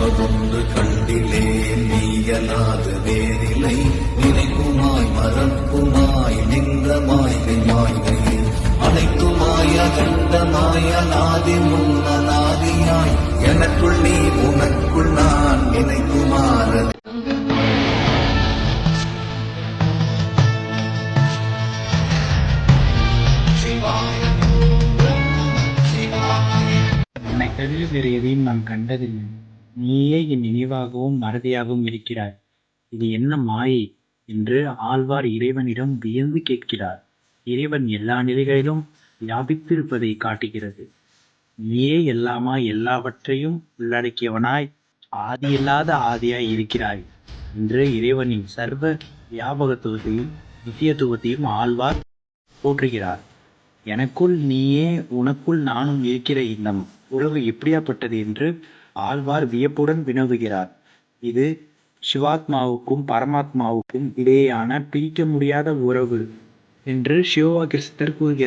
நினைப்பதொன்று கண்டிலே நீயலாது வேறில்லை. நினைக்குமாய் மறக்குமாய் நின்ற மாய்கை மாய்கையே அனைத்துமாய் அகண்ட மாயலாதி முன்னலாதியாய் எனக்குள் நீ உனக்குள் நான் நினைக்குமாற உன்னை தவிர வேறு எதையும் நான் கண்டதில்லை. நீயே என் நினைவாகவும் மறதியாகவும் இருக்கிறாய். இது என்ன மாயை என்று ஆழ்வார் இறைவனிடம் வியந்து கேட்கிறார். இறைவன் எல்லா நிலைகளிலும் வியாபித்திருப்பதை காட்டுகிறது. நீயே எல்லாமாய் எல்லாவற்றையும் உள்ளடக்கியவனாய் ஆதியில்லாத ஆதியாய் இருக்கிறாய் என்று இறைவனின் சர்வ வியாபகத்துவத்தையும் நித்தியத்துவத்தையும் ஆழ்வார் போற்றுகிறார். எனக்குள் நீயே உனக்குள் நானும் இருக்கிற இந்த உறவு எப்படியாப்பட்டது என்று ஆழ்வார் வியப்புடன் வினவுகிறார். இது சிவாத்மாவுக்கும் பரமாத்மாவுக்கும் இடையேயான பிரிக்க முடியாத உறவு என்று சிவவாக்கிய சித்தர் கூறுகிறார்.